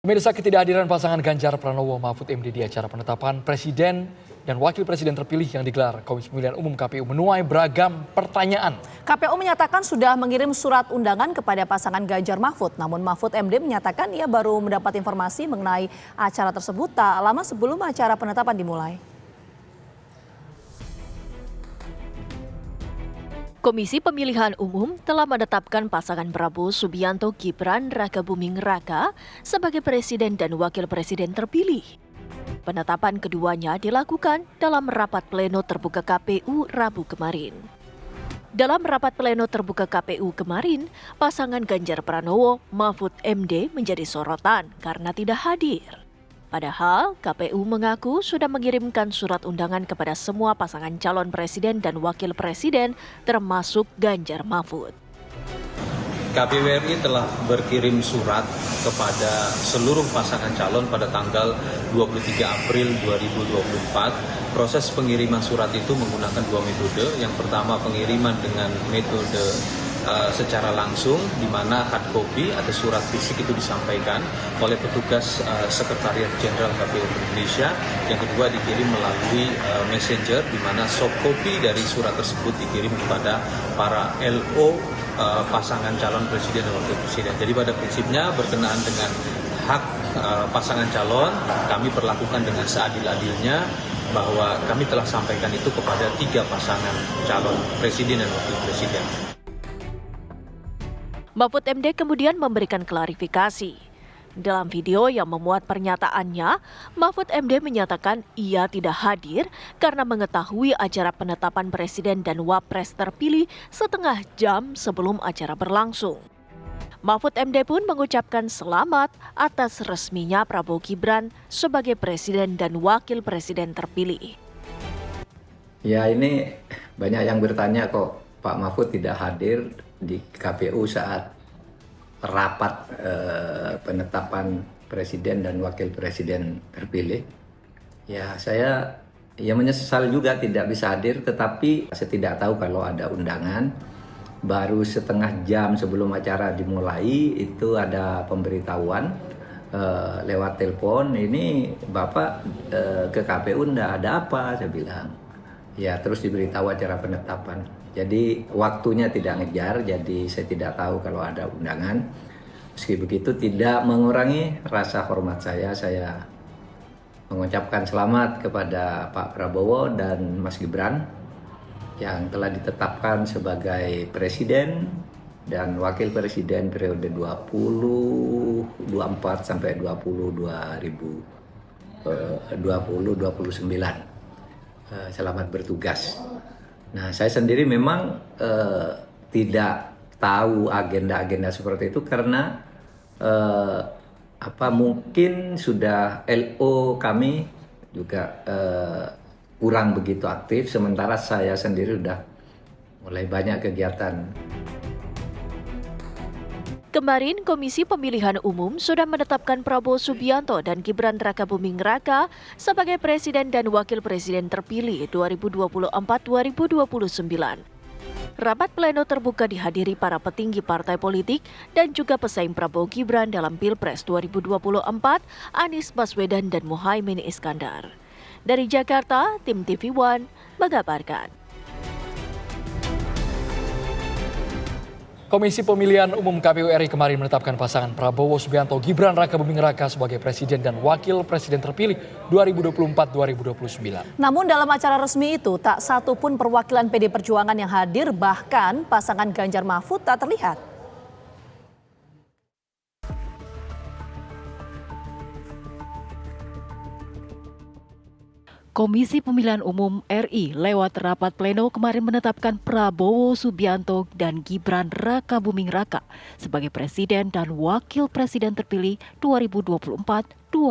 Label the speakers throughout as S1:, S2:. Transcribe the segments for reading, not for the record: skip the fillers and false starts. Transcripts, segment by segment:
S1: Pemirsa, ketidakhadiran pasangan Ganjar Pranowo Mahfud MD di acara penetapan presiden dan wakil presiden terpilih yang digelar Komisi Pemilihan Umum KPU menuai beragam pertanyaan.
S2: KPU menyatakan sudah mengirim surat undangan kepada pasangan Ganjar Mahfud. Namun Mahfud MD menyatakan ia baru mendapat informasi mengenai acara tersebut tak lama sebelum acara penetapan dimulai.
S3: Komisi Pemilihan Umum telah menetapkan pasangan Prabowo Subianto Gibran Rakabuming Raka sebagai presiden dan wakil presiden terpilih. Penetapan keduanya dilakukan dalam rapat pleno terbuka KPU Rabu kemarin. Dalam rapat pleno terbuka KPU kemarin, pasangan Ganjar Pranowo Mahfud MD menjadi sorotan karena tidak hadir. Padahal KPU mengaku sudah mengirimkan surat undangan kepada semua pasangan calon presiden dan wakil presiden termasuk Ganjar Mahfud.
S4: KPU RI telah berkirim surat kepada seluruh pasangan calon pada tanggal 23 April 2024. Proses pengiriman surat itu menggunakan dua metode. Yang pertama pengiriman dengan metode secara langsung, di mana hard copy atau surat fisik itu disampaikan oleh petugas Sekretariat Jenderal KPU Indonesia. Yang kedua dikirim melalui messenger, di mana soft copy dari surat tersebut dikirim kepada para LO pasangan calon presiden dan wakil presiden. Jadi pada prinsipnya berkenaan dengan hak pasangan calon, kami perlakukan dengan seadil-adilnya, bahwa kami telah sampaikan itu kepada 3 pasangan calon presiden dan wakil presiden.
S3: Mahfud MD kemudian memberikan klarifikasi. Dalam video yang memuat pernyataannya, Mahfud MD menyatakan ia tidak hadir karena mengetahui acara penetapan presiden dan wapres terpilih setengah jam sebelum acara berlangsung. Mahfud MD pun mengucapkan selamat atas resminya Prabowo Gibran sebagai presiden dan wakil presiden terpilih.
S5: Ya, ini banyak yang bertanya kok Pak Mahfud tidak hadir di KPU saat rapat penetapan presiden dan wakil presiden terpilih. Ya, saya menyesal juga tidak bisa hadir, tetapi saya tidak tahu kalau ada undangan. Baru setengah jam sebelum acara dimulai itu ada pemberitahuan lewat telepon, ini Bapak ke KPU enggak, ada apa, saya bilang. Ya, terus diberitahu acara penetapan. Jadi waktunya tidak ngejar, jadi saya tidak tahu kalau ada undangan. Meski begitu tidak mengurangi rasa hormat saya mengucapkan selamat kepada Pak Prabowo dan Mas Gibran yang telah ditetapkan sebagai presiden dan wakil presiden periode 2024 sampai 2029. Selamat bertugas. Nah, saya sendiri memang tidak tahu agenda-agenda seperti itu karena mungkin sudah LO kami juga kurang begitu aktif, sementara saya sendiri sudah mulai banyak kegiatan.
S3: Kemarin, Komisi Pemilihan Umum sudah menetapkan Prabowo Subianto dan Gibran Rakabuming Raka sebagai presiden dan wakil presiden terpilih 2024-2029. Rapat pleno terbuka dihadiri para petinggi partai politik dan juga pesaing Prabowo Gibran dalam Pilpres 2024, Anies Baswedan dan Muhaimin Iskandar. Dari Jakarta, tim TV One mengabarkan.
S1: Komisi Pemilihan Umum KPU RI kemarin menetapkan pasangan Prabowo Subianto Gibran Rakabuming Raka sebagai presiden dan wakil presiden terpilih 2024-2029.
S2: Namun dalam acara resmi itu tak satu pun perwakilan PD Perjuangan yang hadir, bahkan pasangan Ganjar Mahfud tak terlihat.
S3: Komisi Pemilihan Umum RI lewat rapat pleno kemarin menetapkan Prabowo Subianto dan Gibran Rakabuming Raka sebagai presiden dan wakil presiden terpilih 2024-2029.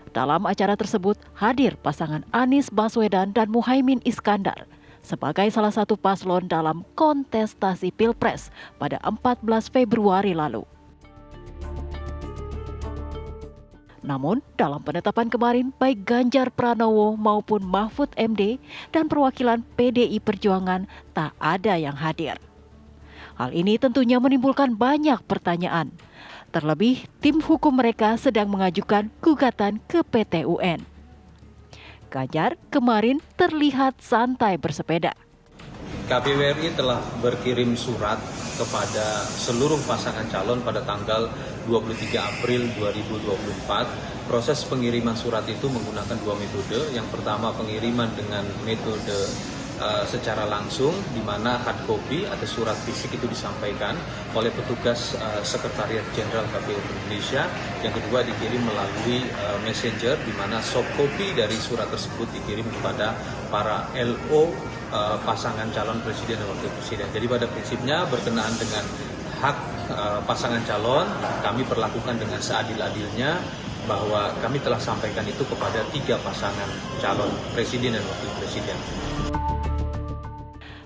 S3: Dalam acara tersebut hadir pasangan Anies Baswedan dan Muhaimin Iskandar sebagai salah satu paslon dalam kontestasi Pilpres pada 14 Februari lalu. Namun, dalam penetapan kemarin, baik Ganjar Pranowo maupun Mahfud MD dan perwakilan PDI Perjuangan tak ada yang hadir. Hal ini tentunya menimbulkan banyak pertanyaan. Terlebih, tim hukum mereka sedang mengajukan gugatan ke PT UN. Ganjar kemarin terlihat santai bersepeda.
S4: KPU RI telah berkirim surat kepada seluruh pasangan calon pada tanggal 23 April 2024. Proses pengiriman surat itu menggunakan dua metode. Yang pertama pengiriman dengan metode secara langsung, di mana hard copy atau surat fisik itu disampaikan oleh petugas Sekretariat Jenderal KPU Indonesia. Yang kedua dikirim melalui messenger, di mana soft copy dari surat tersebut dikirim kepada para LO pasangan calon presiden dan wakil presiden. Jadi pada prinsipnya berkenaan dengan hak pasangan calon, kami perlakukan dengan seadil-adilnya, bahwa kami telah sampaikan itu kepada 3 pasangan calon presiden dan wakil presiden.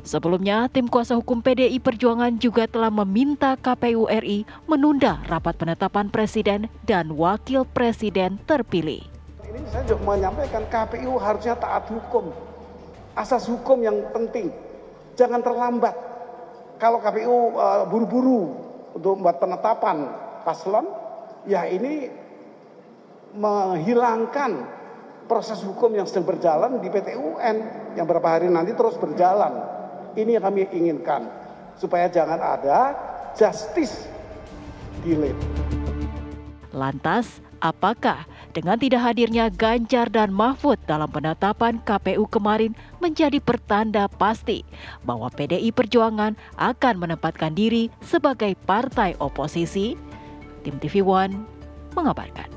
S3: Sebelumnya, tim kuasa hukum PDI Perjuangan juga telah meminta KPU RI menunda rapat penetapan presiden dan wakil presiden terpilih.
S6: Ini saya juga menyampaikan KPU harusnya taat hukum, asas hukum yang penting, jangan terlambat. Kalau KPU buru-buru untuk membuat penetapan paslon, ya ini menghilangkan proses hukum yang sedang berjalan di PT UN yang beberapa hari nanti terus berjalan. Ini yang kami inginkan, supaya jangan ada justice delay.
S3: Lantas, apakah dengan tidak hadirnya Ganjar dan Mahfud dalam penetapan KPU kemarin menjadi pertanda pasti bahwa PDI Perjuangan akan menempatkan diri sebagai partai oposisi? Tim TV One mengabarkan.